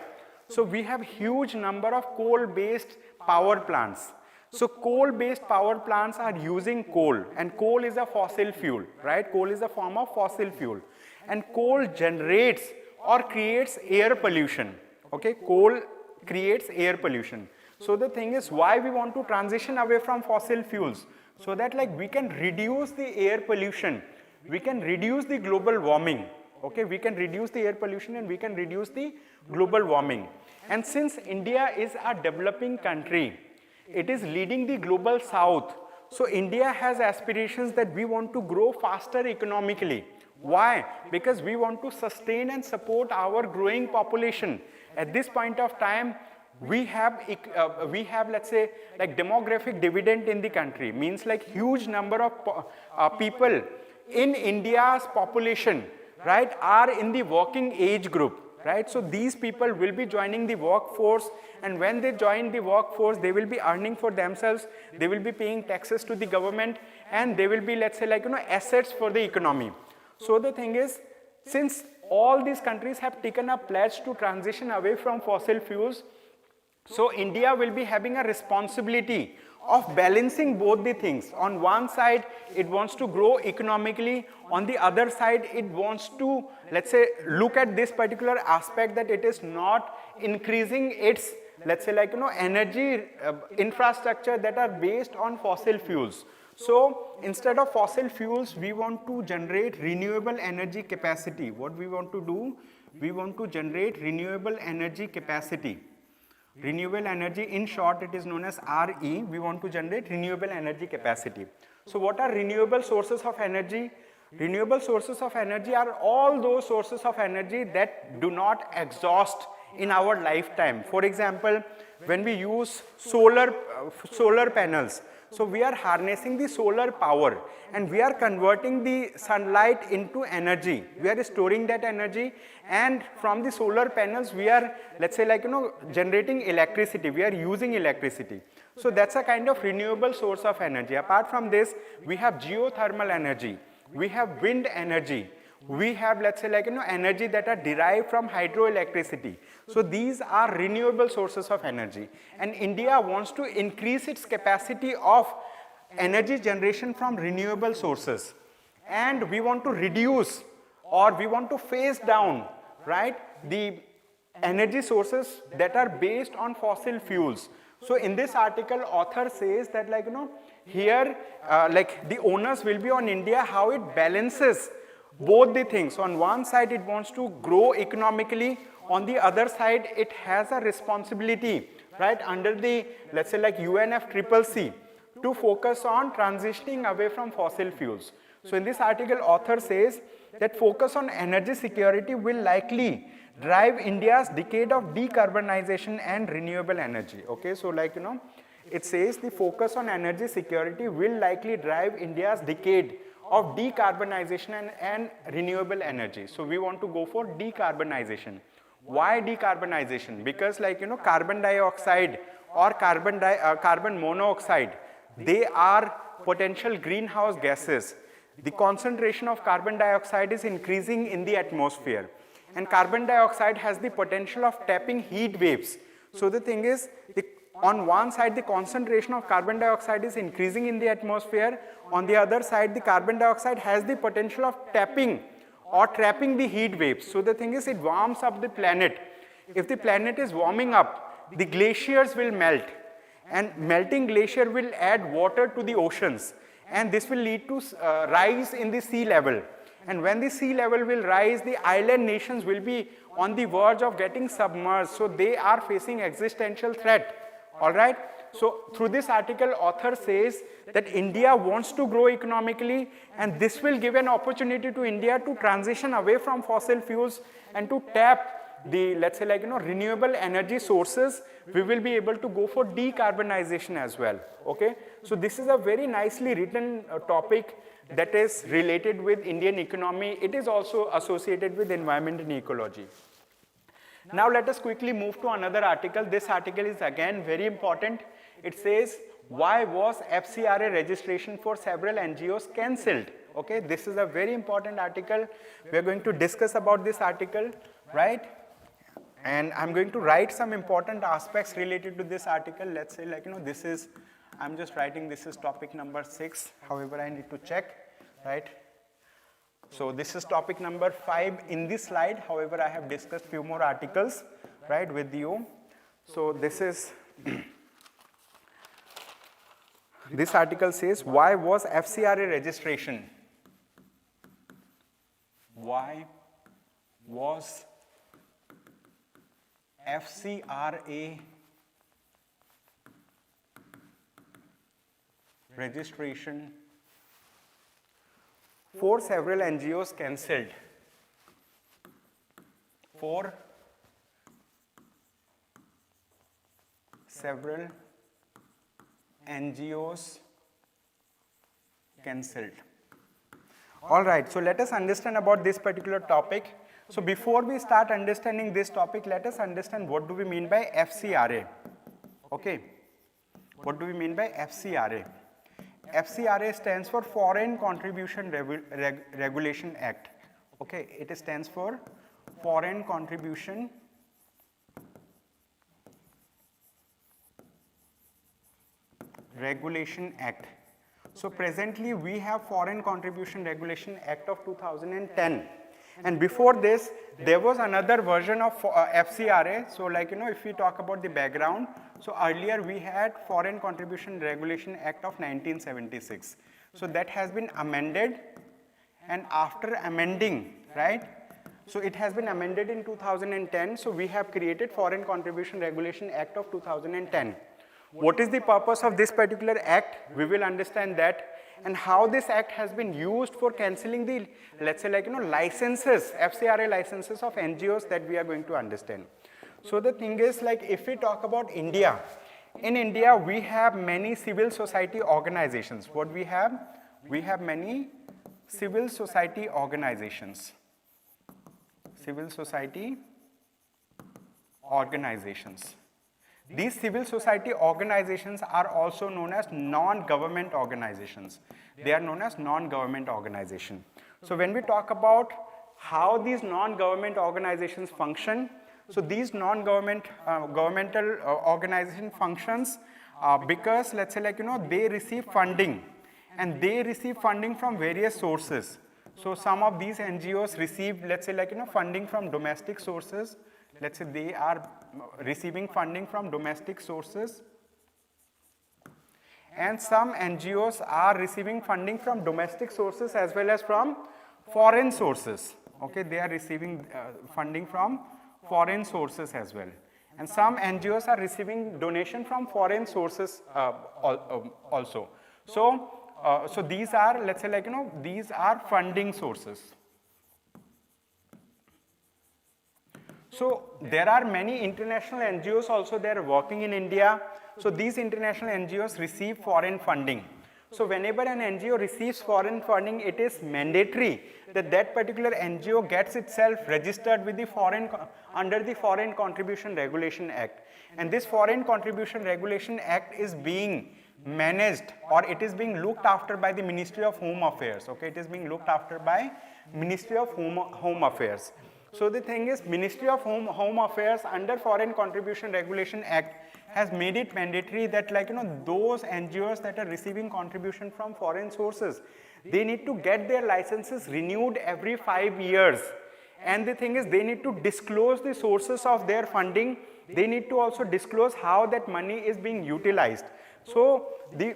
So we have huge number of coal-based power plants. So coal-based power plants are using coal, and coal is a fossil fuel, right? Coal is a form of fossil fuel, and coal generates or creates air pollution, okay? Coal creates air pollution. So the thing is, why we want to transition away from fossil fuels? So that like we can reduce the air pollution, we can reduce the global warming, okay? We can reduce the air pollution and we can reduce the global warming. And since India is a developing country, it is leading the global south. So India has aspirations that we want to grow faster economically. Why? Because we want to sustain and support our growing population. At this point of time, we have let's say like demographic dividend in the country, means like huge number of people in India's population, right, are in the working age group. Right, so these people will be joining the workforce, and when they join the workforce, they will be earning for themselves, they will be paying taxes to the government, and they will be, let's say, like, assets for the economy. So the thing is, since all these countries have taken a pledge to transition away from fossil fuels, so India will be having a responsibility of balancing both the things. On one side, it wants to grow economically. On the other side, it wants to, let's say, look at this particular aspect that it is not increasing its, let's say, like, energy infrastructure that are based on fossil fuels. So instead of fossil fuels, we want to generate renewable energy capacity. What we want to do? We want to generate renewable energy capacity. Renewable energy, in short, it is known as RE. We want to generate renewable energy capacity. So what are renewable sources of energy? Renewable sources of energy are all those sources of energy that do not exhaust in our lifetime. For example, when we use solar panels, so we are harnessing the solar power and we are converting the sunlight into energy. We are storing that energy, and from the solar panels we are, let's say, like, generating electricity. We are using electricity. So that's a kind of renewable source of energy. Apart from this, we have geothermal energy, we have wind energy, we have, let's say, like, energy that are derived from hydroelectricity. So these are renewable sources of energy, and India wants to increase its capacity of energy generation from renewable sources, and we want to reduce, or we want to phase down, right, the energy sources that are based on fossil fuels. So in this article, author says that, like, here like the onus will be on India how it balances both the things. On one side, it wants to grow economically. On the other side, it has a responsibility, right, under the, let's say, like, UNFCCC to focus on transitioning away from fossil fuels. So in this article, author says that focus on energy security will likely drive India's decade of decarbonization and renewable energy. Okay, so, like, it says the focus on energy security will likely drive India's decade of decarbonization and renewable energy. So we want to go for decarbonization. Why decarbonization? Because, like, carbon dioxide or carbon monoxide, they are potential greenhouse gases. The concentration of carbon dioxide is increasing in the atmosphere, and carbon dioxide has the potential of tapping heat waves. So the thing is, on one side, the concentration of carbon dioxide is increasing in the atmosphere. On the other side, the carbon dioxide has the potential of tapping or trapping the heat waves. So the thing is, it warms up the planet. If the planet is warming up, the glaciers will melt, and melting glacier will add water to the oceans, and this will lead to rise in the sea level. And when the sea level will rise, the island nations will be on the verge of getting submerged. So they are facing existential threat. All right. So through this article, author says that India wants to grow economically, and this will give an opportunity to India to transition away from fossil fuels and to tap the, let's say, like, renewable energy sources. We will be able to go for decarbonization as well. Okay. So this is a very nicely written topic that is related with Indian economy. It is also associated with environment and ecology. Now let us quickly move to another article. This article is again very important. It says, why was FCRA registration for several NGOs cancelled? Okay, this is a very important article. We are going to discuss about this article, right? And I'm going to write some important aspects related to this article. Let's say like, this is, I'm just writing this is topic number 6. However, I need to check, right? So this is topic number 5 in this slide. However, I have discussed few more articles, right, with you. So this is, this article says, why was FCRA registration? Why was FCRA registration for several NGOs cancelled? For several NGOs cancelled. All right, so let us understand about this particular topic. So before we start understanding this topic, let us understand what do we mean by FCRA. Okay, what do we mean by FCRA? FCRA stands for Foreign Contribution Regulation Act. Okay, it stands for Foreign Contribution Regulation Act. So presently we have Foreign Contribution Regulation Act of 2010. And before this, there was another version of FCRA. So like, if we talk about the background, so earlier we had Foreign Contribution Regulation Act of 1976. So that has been amended, and after amending, right? So it has been amended in 2010. So we have created Foreign Contribution Regulation Act of 2010. What is the purpose of this particular act? We will understand that, and how this act has been used for cancelling the, let's say like, licenses, FCRA licenses of NGOs, that we are going to understand. So the thing is, like, if we talk about India, in India we have many civil society organizations. What we have? We have many civil society organizations. Civil society organizations. These civil society organizations are also known as non-government organizations. They are known as non-government organizations. So when we talk about how these non-government organizations function, so these non-government governmental organization functions because, let's say like, they receive funding, and they receive funding from various sources. So some of these NGOs receive, let's say like, funding from domestic sources. Let's say they are receiving funding from domestic sources, and some NGOs are receiving funding from domestic sources as well as from foreign sources. Okay, they are receiving funding from foreign sources as well, and some NGOs are receiving donation from foreign sources also. So these are, let's say like, these are funding sources. So there are many international NGOs also, they are working in India. So these international NGOs receive foreign funding. So whenever an NGO receives foreign funding, it is mandatory that that particular NGO gets itself registered with the under the Foreign Contribution Regulation Act. And this Foreign Contribution Regulation Act is being managed, or it is being looked after by the Ministry of Home Affairs. Okay, it is being looked after by Ministry of Home Affairs. So the thing is, Ministry of Home Affairs under Foreign Contribution Regulation Act has made it mandatory that, like, those NGOs that are receiving contribution from foreign sources, they need to get their licenses renewed every 5 years. And the thing is, they need to disclose the sources of their funding. They need to also disclose how that money is being utilized. So the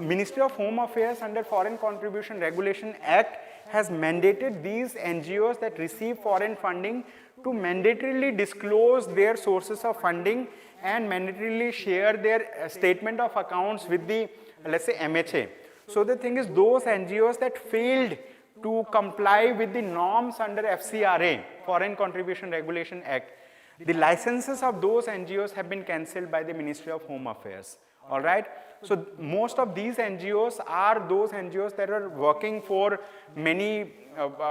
Ministry of Home Affairs under Foreign Contribution Regulation Act has mandated these NGOs that receive foreign funding to mandatorily disclose their sources of funding and mandatorily share their statement of accounts with the, let's say, MHA. So the thing is, those NGOs that failed to comply with the norms under FCRA, Foreign Contribution Regulation Act, the licenses of those NGOs have been cancelled by the Ministry of Home Affairs. All right. So most of these NGOs are those NGOs that are working for many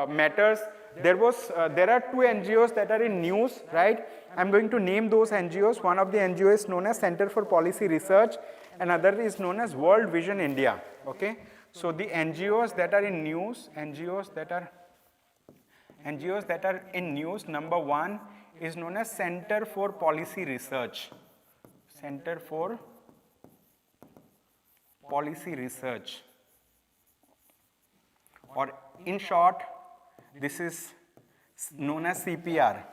matters. There are 2 NGOs that are in news, right? I'm going to name those NGOs. One of the NGOs is known as Center for Policy Research, another is known as World Vision India. Okay. So the NGOs that are in news, NGOs that are in news, number 1 is known as Center for Policy Research. Center for Policy Research, or in short, this is known as CPR.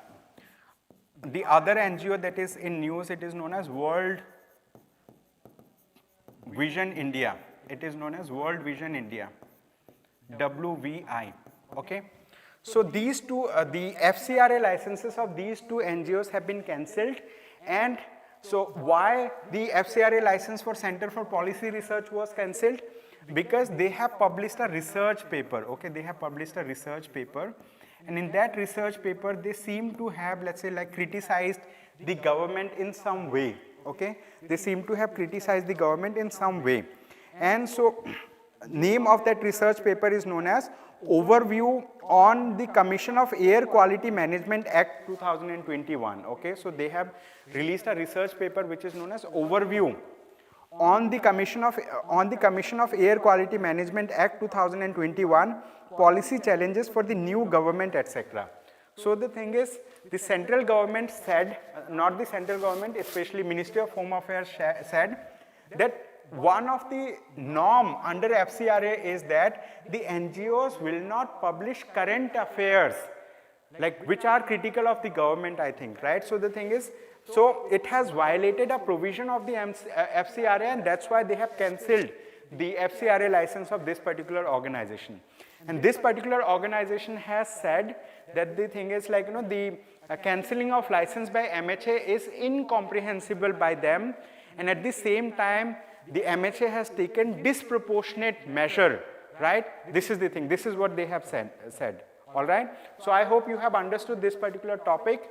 The other NGO that is in news, it is known as World Vision India. It is known as World Vision India, WVI. Okay. So these two, the FCRA licenses of these two NGOs have been cancelled. And so why the FCRA license for Center for Policy Research was cancelled? Because they have published a research paper. Okay, they have published a research paper, and in that research paper they seem to have, let's say, like criticized the government in some way. Okay, they seem to have criticized the government in some way. And so name of that research paper is known as Overview on the Commission of Air Quality Management Act 2021. Okay, so they have released a research paper which is known as Overview on the Commission of Air Quality Management Act 2021, Policy Challenges for the New Government, etc. So the thing is, the central government said, not the central government, especially Ministry of Home Affairs said that one of the norm under FCRA is that the NGOs will not publish current affairs, like which are critical of the government, I think, right? So the thing is, so it has violated a provision of the FCRA, and that's why they have cancelled the FCRA license of this particular organization. And this particular organization has said that the thing is, like, the cancelling of license by MHA is incomprehensible by them, and at the same time the MHA has taken disproportionate measure, right? This is the thing, this is what they have said. All right, so I hope you have understood this particular topic.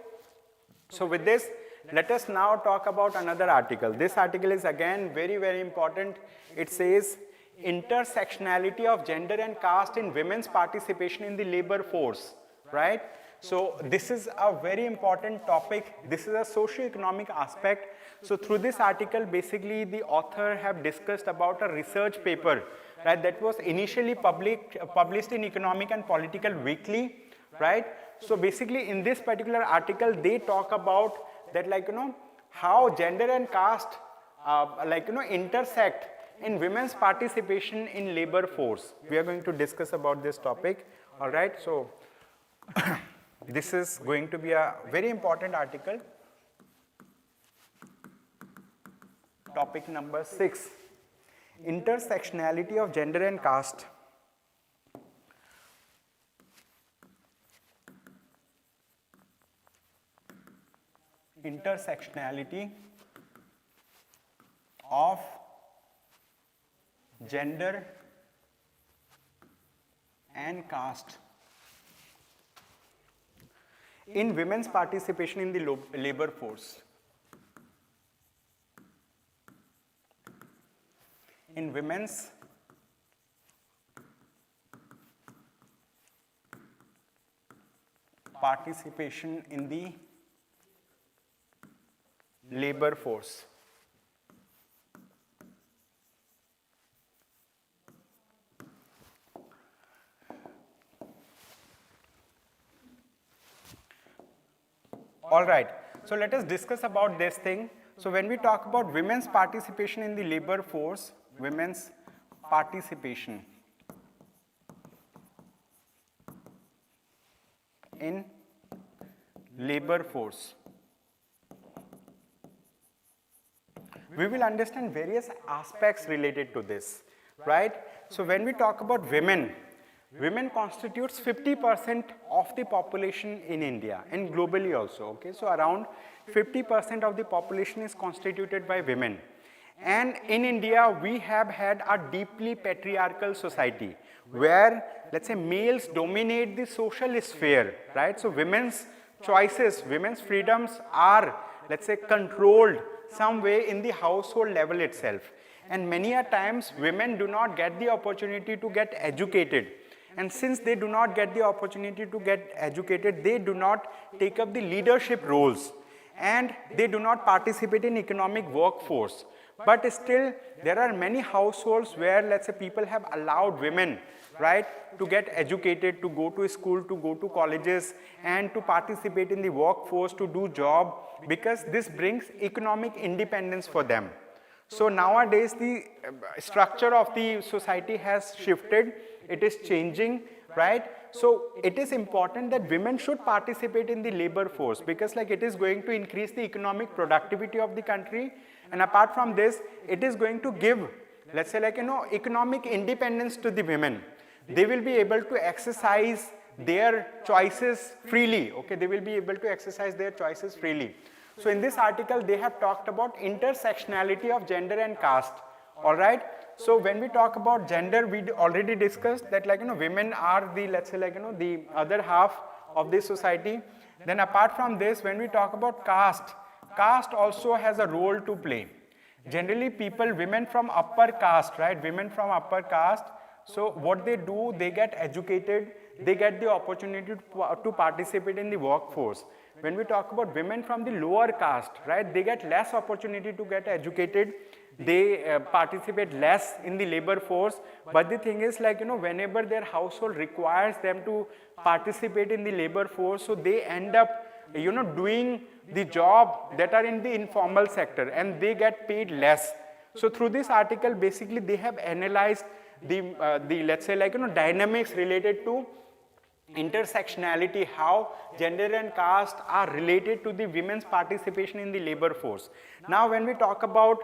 So with this, let us now talk about another article. This article is again very, very important. It says intersectionality of gender and caste in women's participation in the labor force, right? So this is a very important topic. This is a socio-economic aspect. So through this article, basically the author have discussed about a research paper, right, that was initially published in Economic and Political Weekly, right? So basically in this particular article, they talk about that, like, how gender and caste, intersect in women's participation in labor force. We are going to discuss about this topic, all right? So this is going to be a very important article. Topic number 6, intersectionality of gender and caste. Intersectionality of gender and caste in women's participation in the labor force. In women's participation in the labor force. All right, so let us discuss about this thing. So when we talk about women's participation in the labor force, women's participation in labor force, we will understand various aspects related to this, right? So when we talk about women, women constitutes 50% of the population in India and globally also, okay? So around 50% of the population is constituted by women. And in India, we have had a deeply patriarchal society where, let's say, males dominate the social sphere, right? So women's choices, women's freedoms are, let's say, controlled some way in the household level itself. And many a times, women do not get the opportunity to get educated. And since they do not get the opportunity to get educated, they do not take up the leadership roles. and they do not participate in economic workforce. But still, there are many households where, let's say, people have allowed women, right, to get educated, to go to school, to go to colleges, and to participate in the workforce, to do job, because this brings economic independence for them. So nowadays, the structure of the society has shifted. It is changing, right? So it is important that women should participate in the labor force, because like it is going to increase the economic productivity of the country. And apart from this, it is going to give, let's say, like, economic independence to the women. They will be able to exercise their choices freely, okay? They will be able to exercise their choices freely. So in this article, they have talked about intersectionality of gender and caste, all right? So when we talk about gender, we already discussed that, like, women are the, let's say, like, the other half of this society. Then apart from this, when we talk about caste, caste also has a role to play. Generally, people, women from upper caste, right? Women from upper caste, so what they do, they get educated, they get the opportunity to participate in the workforce. When we talk about women from the lower caste, right, they get less opportunity to get educated, they participate less in the labor force. But the thing is, like, whenever their household requires them to participate in the labor force, so they end up, doing the job that are in the informal sector, and they get paid less. So through this article, basically, they have analyzed the let's say, like, dynamics related to intersectionality, how gender and caste are related to the women's participation in the labor force. Now, when we talk about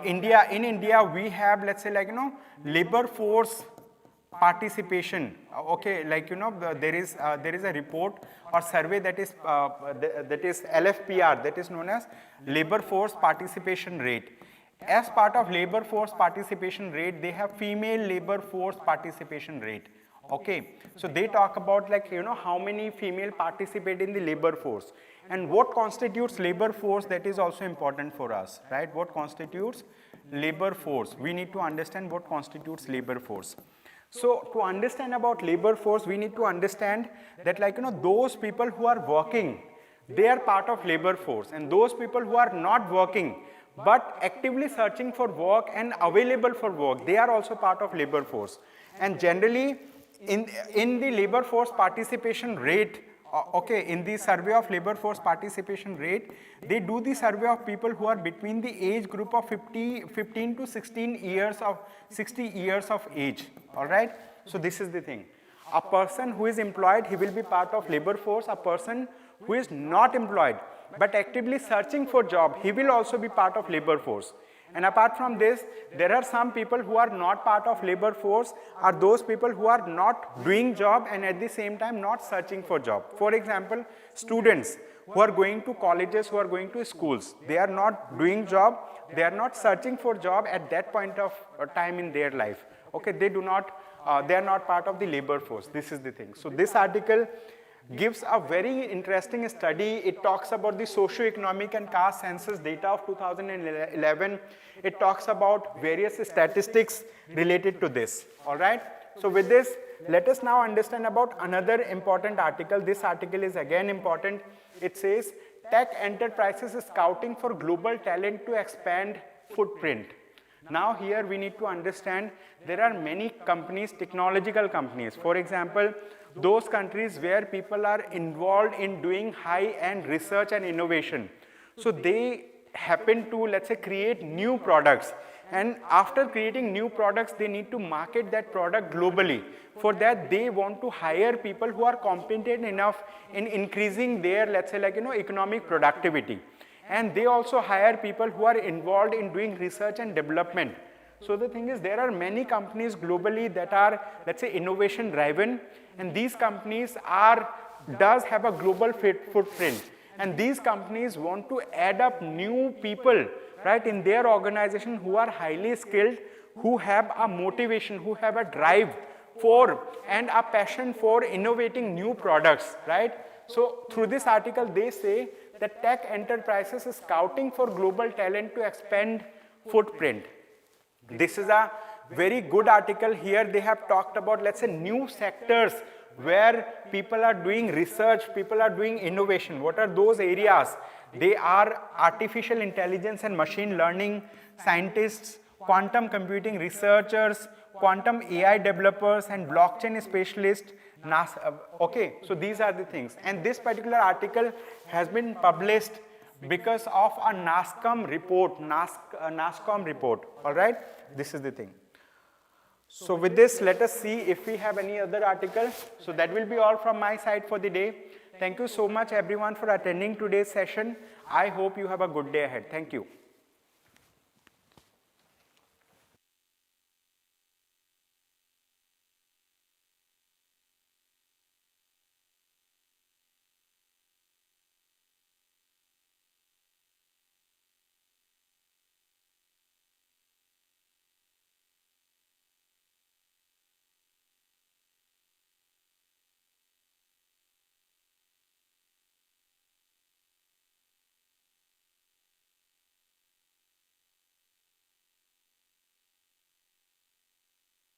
India, in India, we have, let's say, like, labor force participation, okay, like, there is a report or survey that is LFPR, that is known as labor force participation rate. As part of labor force participation rate, they have female labor force participation rate. Okay, so they talk about, like, how many female participate in the labor force and what constitutes labor force. That is also important for us, right? What constitutes labor force? We need to understand what constitutes labor force. So to understand about labor force, we need to understand that, like, those people who are working, they are part of labor force, and those people who are not working but actively searching for work and available for work, they are also part of labor force. And generally, in the labor force participation rate, okay, in the survey of labor force participation rate, they do the survey of people who are between the age group of 15 to 16 years of 60 years of age, all right? So this is the thing. A person who is employed, he will be part of labor force. A person who is not employed but actively searching for job, he will also be part of labor force. And apart from this, there are some people who are not part of labor force, are those people who are not doing job and at the same time not searching for job. For example, students who are going to colleges, who are going to schools, they are not doing job, they are not searching for job at that point of time in their life. Okay, they are not part of the labor force. This is the thing. So this article gives a very interesting study. It talks about the socio-economic and caste census data of 2011. It talks about various statistics related to this, all right? So with this, let us now understand about another important article. This article is again important. It says, tech enterprises is scouting for global talent to expand footprint. Now here we need to understand there are many companies, technological companies. For example, those countries where people are involved in doing high-end research and innovation. So they happen to, let's say, create new products. And after creating new products, they need to market that product globally. For that, they want to hire people who are competent enough in increasing their, let's say, like, economic productivity. And they also hire people who are involved in doing research and development. So the thing is, there are many companies globally that are, let's say, innovation driven, and these companies does have a global footprint. And these companies want to add up new people, right, in their organization who are highly skilled, who have a motivation, who have a drive for and a passion for innovating new products, right? So through this article, they say that tech enterprises is scouting for global talent to expand footprint. This is a very good article. Here they have talked about, let's say, new sectors where people are doing research, people are doing innovation. What are those areas? They are artificial intelligence and machine learning scientists, quantum computing researchers, quantum AI developers, and blockchain specialists. Okay, so these are the things. And this particular article has been published because of a NASCOM report, NASCOM report, all right? This is the thing. So with this, let us see if we have any other article. So that will be all from my side for the day. Thank you so much everyone for attending today's session. I hope you have a good day ahead. Thank you.